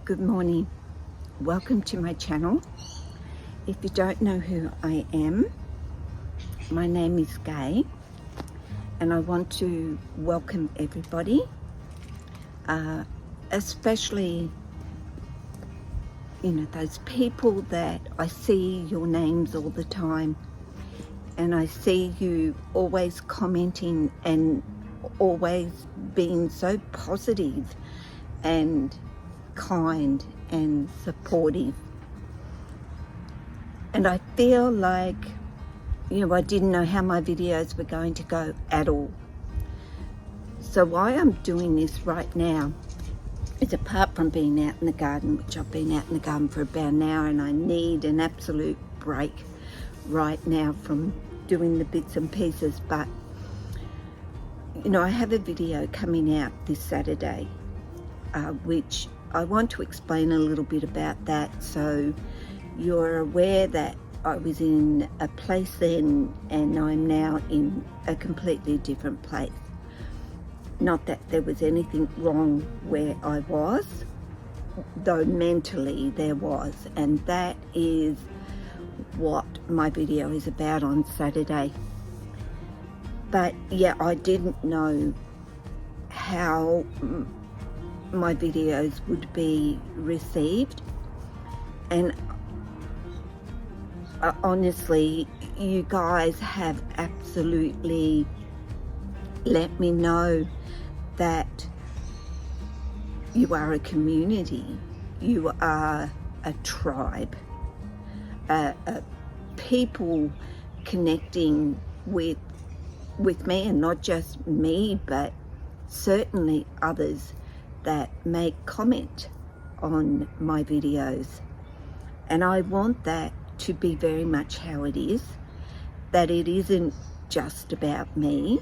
Good morning. Welcome to my channel. If you don't know who I am, my name is Gay, and I want to welcome everybody, especially those people that I see your names all the time, and I see you always commenting and always being so positive and kind and supportive. And I feel like I didn't know how my videos were going to go at all. So why I'm doing this right now is, apart from being out in the garden, which I've been out in the garden for about an hour, and I need an absolute break right now from doing the bits and pieces, but I have a video coming out this Saturday, which I want to explain a little bit about that, so you're aware that I was in a place then and I'm now in a completely different place. Not that there was anything wrong where I was, though mentally there was, and that is what my video is about on Saturday. But yeah, I didn't know how my videos would be received, and honestly, you guys have absolutely let me know that you are a community, you are a tribe, people connecting with me, and not just me, but certainly others that make comment on my videos. And I want that to be very much how it is, that it isn't just about me.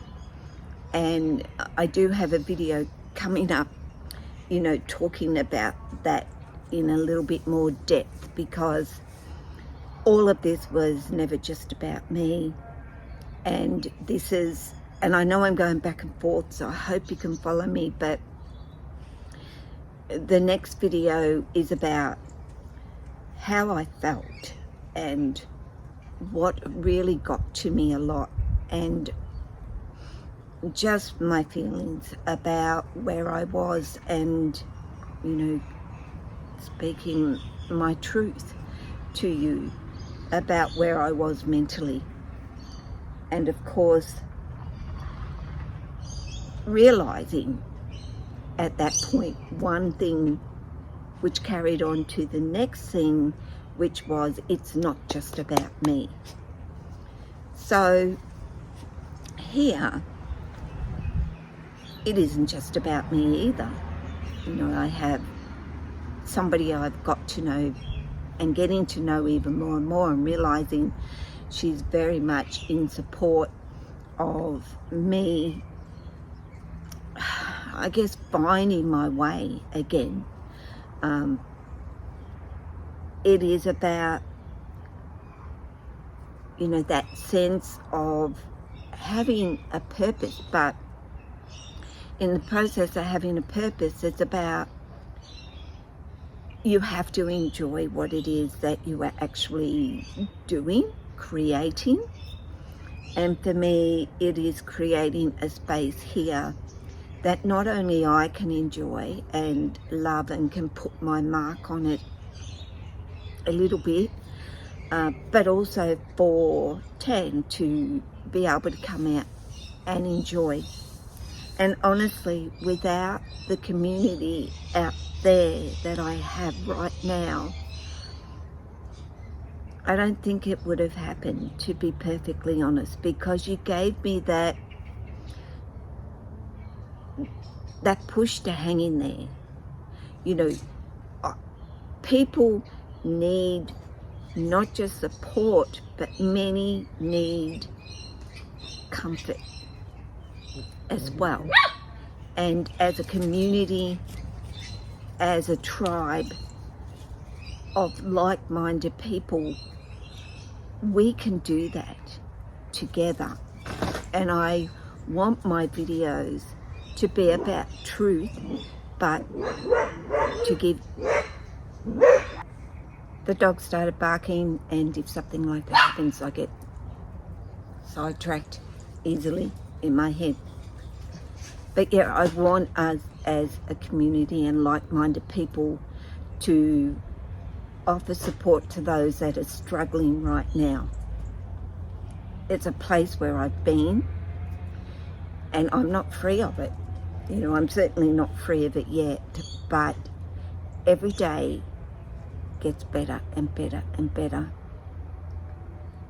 And I do have a video coming up, talking about that in a little bit more depth, because all of this was never just about me. And and I know I'm going back and forth, so I hope you can follow me, but the next video is about how I felt and what really got to me a lot, and just my feelings about where I was, and speaking my truth to you about where I was mentally. And of course, realizing at that point one thing, which carried on to the next thing, which was, it's not just about me. So here, it isn't just about me either. I have somebody I've got to know and getting to know even more and more, and realizing she's very much in support of me, I guess, finding my way again. It is about, that sense of having a purpose, but in the process of having a purpose, it's about, you have to enjoy what it is that you are actually doing, creating. And for me, it is creating a space here that not only I can enjoy and love and can put my mark on it a little bit, but also for Tan to be able to come out and enjoy. And honestly, without the community out there that I have right now, I don't think it would have happened, to be perfectly honest, because you gave me that push to hang in there. People need not just support, but many need comfort as well. And as a community, as a tribe of like-minded people, we can do that together. And I want my videos to be about truth, but to give. The dog started barking, and if something like that happens, I get sidetracked easily in my head. But yeah, I want us as a community and like-minded people to offer support to those that are struggling right now. It's a place where I've been, and I'm not free of it. You know, I'm certainly not free of it yet, but every day gets better and better and better.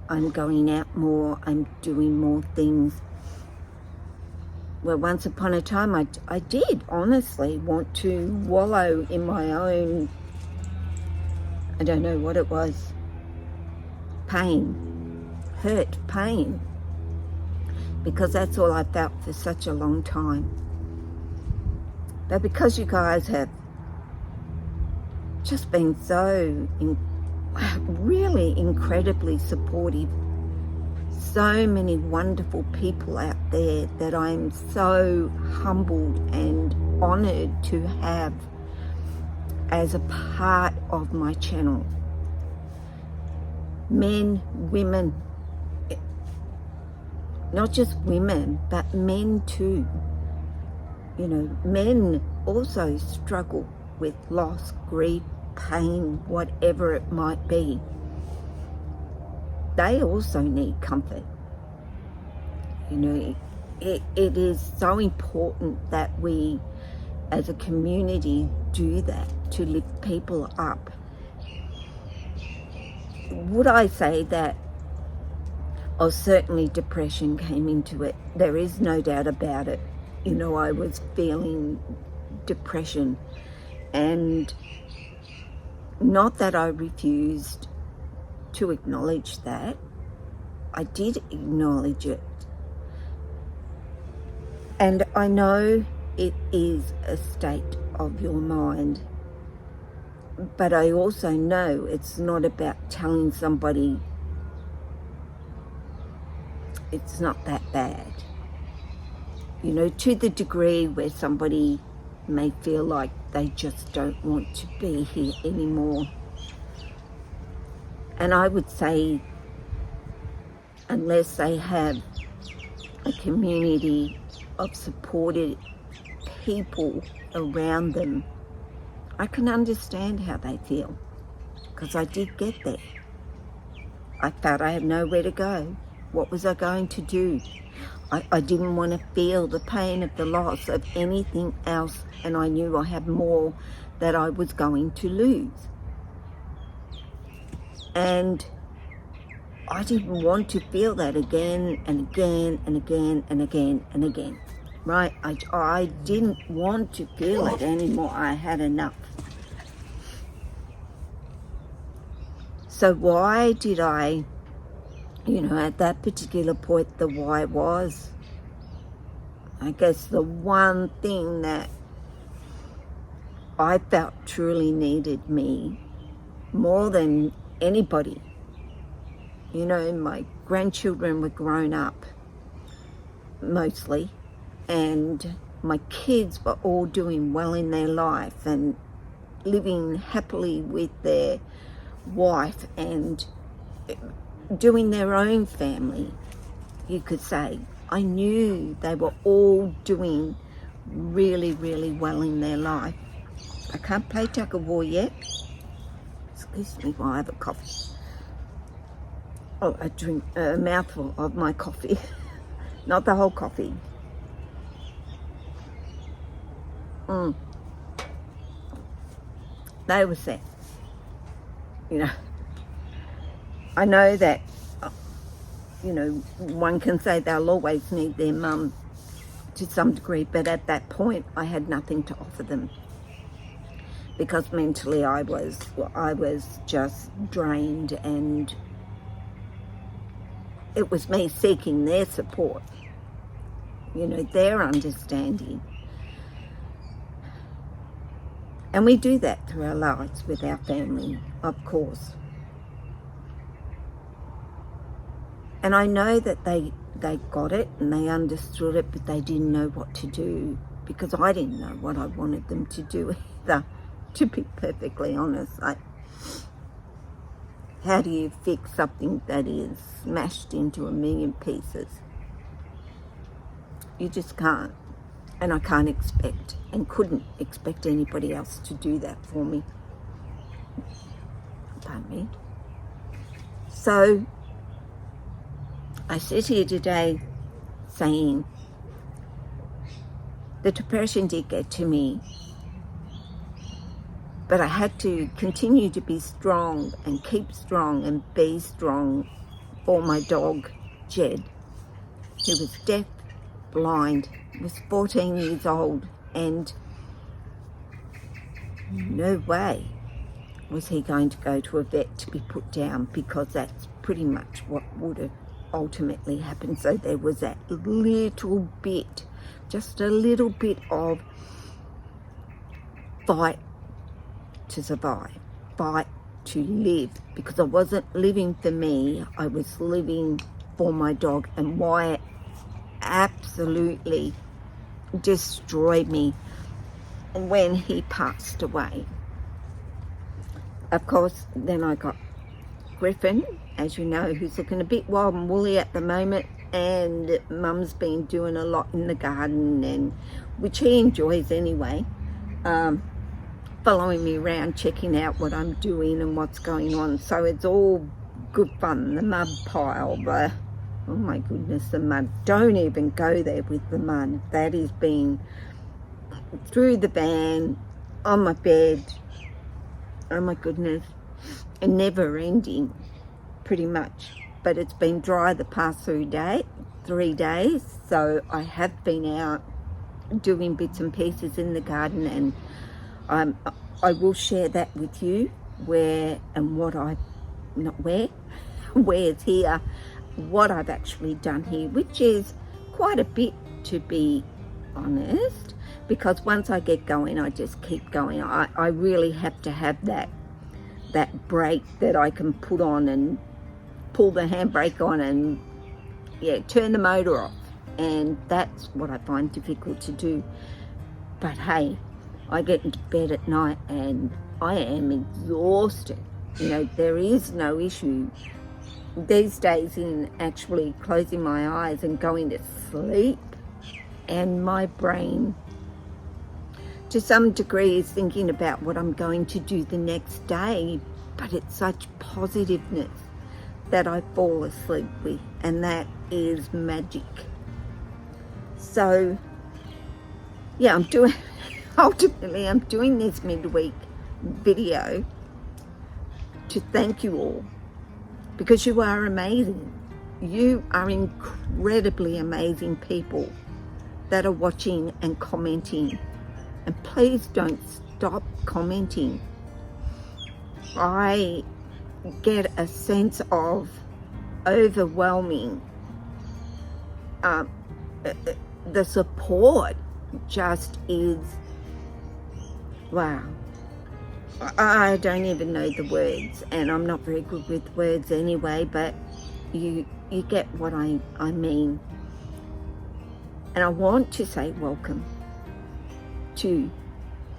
I'm going out more, I'm doing more things. Well, once upon a time, I did honestly want to wallow in my own, I don't know what it was, pain, hurt, pain, because that's all I felt for such a long time. But because you guys have just been so really incredibly supportive, so many wonderful people out there that I'm so humbled and honoured to have as a part of my channel. Men, women, not just women, but men too. You know, men also struggle with loss, grief, pain, whatever it might be. They also need comfort. You know, it is so important that we as a community do that to lift people up. Would I say that, oh, certainly depression came into it. There is no doubt about it. You know, I was feeling depression, and not that I refused to acknowledge that. I did acknowledge it. And I know it is a state of your mind, but I also know it's not about telling somebody it's not that bad. You know, to the degree where somebody may feel like they just don't want to be here anymore. And I would say, unless they have a community of supported people around them, I can understand how they feel, because I did get there. I felt I had nowhere to go. What was I going to do? I didn't want to feel the pain of the loss of anything else, and I knew I had more that I was going to lose. And I didn't want to feel that again and again and again and again and again, right? I didn't want to feel it anymore. I had enough. So why did I, you know, at that particular point, the why was, I guess the one thing that I felt truly needed me more than anybody. You know, my grandchildren were grown up, mostly, and my kids were all doing well in their life and living happily with their wife and doing their own family, you could say. I knew they were all doing really, really well in their life. I can't play tug of war yet. Excuse me while I have a coffee. Oh, I drink a mouthful of my coffee. Not the whole coffee. They were set. You know, I know that, you know, one can say they'll always need their mum to some degree, but at that point I had nothing to offer them, because mentally I was just drained, and it was me seeking their support, you know, their understanding. And we do that through our lives with our family, of course. And I know that they got it and they understood it, but they didn't know what to do, because I didn't know what I wanted them to do either. to be perfectly honest. Like, how do you fix something that is smashed into a million pieces? You just can't. And I can't expect and couldn't expect anybody else to do that for me. Pardon me. So I sit here today saying the depression did get to me, but I had to continue to be strong and keep strong and be strong for my dog, Jed, who was deaf, blind, was 14 years old, and no way was he going to go to a vet to be put down, because that's pretty much what would have ultimately happened. So there was that little bit, just a little bit of fight to survive, fight to live, because I wasn't living for me, I was living for my dog. And Wyatt absolutely destroyed me when he passed away. Of course, then I got Griffin, as you know, who's looking a bit wild and woolly at the moment, and Mum's been doing a lot in the garden, and which he enjoys anyway, following me around, checking out what I'm doing and what's going on. So it's all good fun. The mud pile, oh my goodness, the mud. Don't even go there with the mud. That is being through the van, on my bed. Oh my goodness, and never ending, pretty much. But it's been dry the past 3 days, so I have been out doing bits and pieces in the garden, and I will share that with you, where's here, what I've actually done here, which is quite a bit, to be honest, because once I get going, I just keep going. I really have to have that brake that I can put on and pull the handbrake on and turn the motor off, and that's what I find difficult to do. But hey, I get into bed at night and I am exhausted. You know, there is no issue these days in actually closing my eyes and going to sleep, and my brain to some degree is thinking about what I'm going to do the next day, but it's such positiveness that I fall asleep with, and that is magic. So yeah, ultimately I'm doing this midweek video to thank you all, because you are amazing. You are incredibly amazing people that are watching and commenting. And please don't stop commenting. I get a sense of overwhelming, the support just is, wow. I don't even know the words, and I'm not very good with words anyway, but you get what I mean. And I want to say welcome to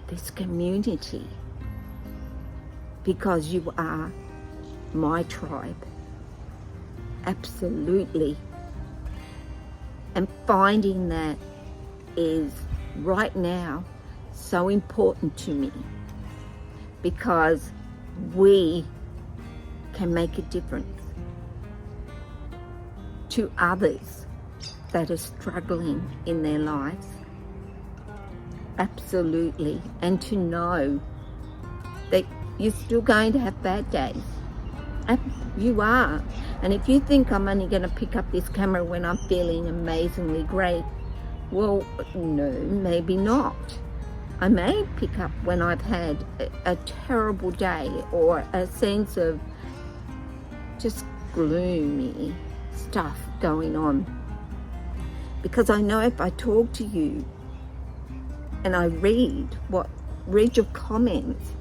this community, because you are my tribe, absolutely. And finding that is right now so important to me, because we can make a difference to others that are struggling in their lives. Absolutely. And to know that you're still going to have bad days. You are. And if you think I'm only going to pick up this camera when I'm feeling amazingly great, well, no, maybe not. I may pick up when I've had a terrible day, or a sense of just gloomy stuff going on. Because I know if I talk to you and I read your comments,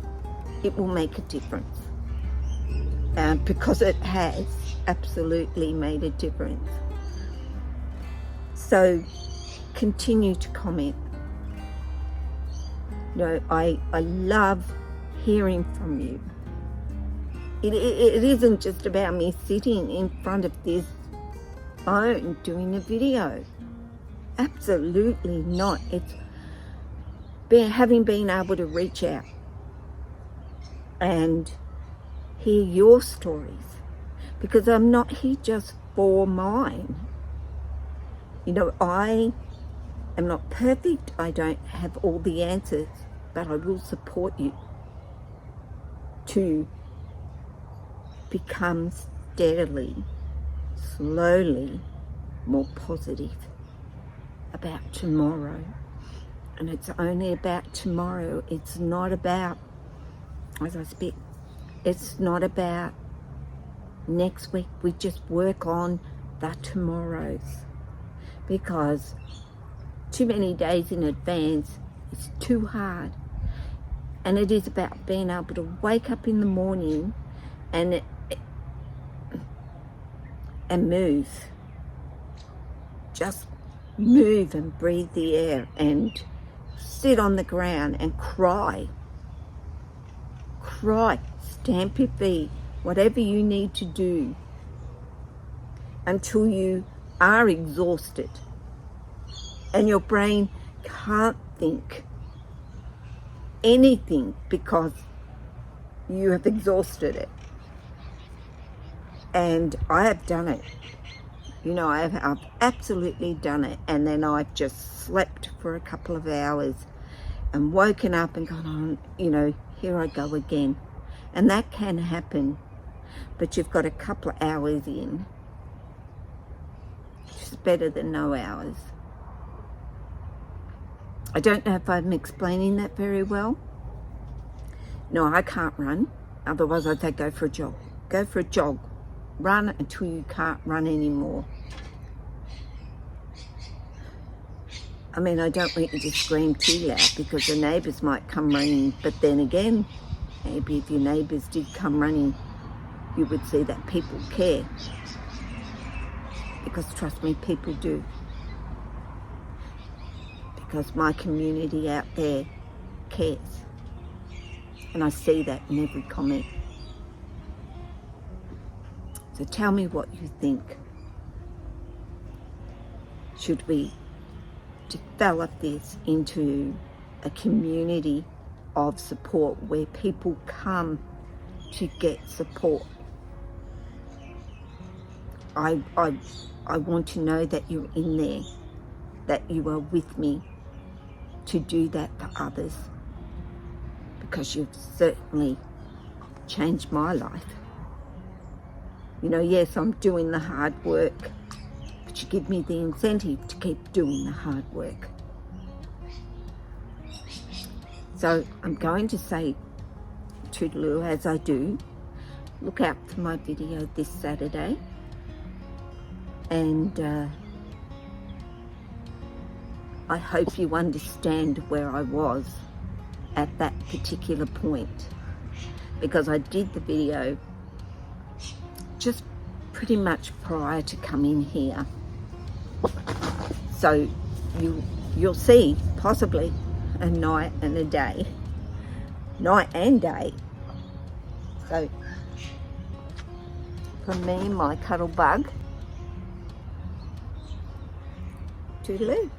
it will make a difference. Because it has absolutely made a difference. So continue to comment. I love hearing from you. It isn't just about me sitting in front of this phone doing a video. Absolutely not. It's having been able to reach out and hear your stories, because I'm not here just for mine. I am not perfect. I don't have all the answers, but I will support you to become steadily, slowly more positive about tomorrow. And it's only about tomorrow. It's not about, as I speak, it's not about next week. We just work on the tomorrows, because too many days in advance is too hard. And it is about being able to wake up in the morning and move. Just move and breathe the air and sit on the ground and cry. Cry, stamp your feet, whatever you need to do until you are exhausted and your brain can't think anything because you have exhausted it. And I have done it. I've absolutely done it. And then I've just slept for a couple of hours and woken up and gone on, here I go again. And that can happen, but you've got a couple of hours in, which is better than no hours. I don't know if I'm explaining that very well. No, I can't run. Otherwise I'd say go for a jog. Go for a jog. Run until you can't run anymore. I mean, I don't want you to scream too loud because the neighbours might come running. But then again, maybe if your neighbours did come running, you would see that people care. Because trust me, people do. Because my community out there cares. And I see that in every comment. So tell me what you think. Should we develop this into a community of support where people come to get support? I want to know that you're in there, that you are with me to do that for others, because you've certainly changed my life. Yes, I'm doing the hard work, but you give me the incentive to keep doing the hard work. So I'm going to say toodaloo as I do. Look out for my video this Saturday. And I hope you understand where I was at that particular point, because I did the video just pretty much prior to coming here. So you'll see possibly a night and a day. Night and day. So from me, my cuddle bug, toodaloo.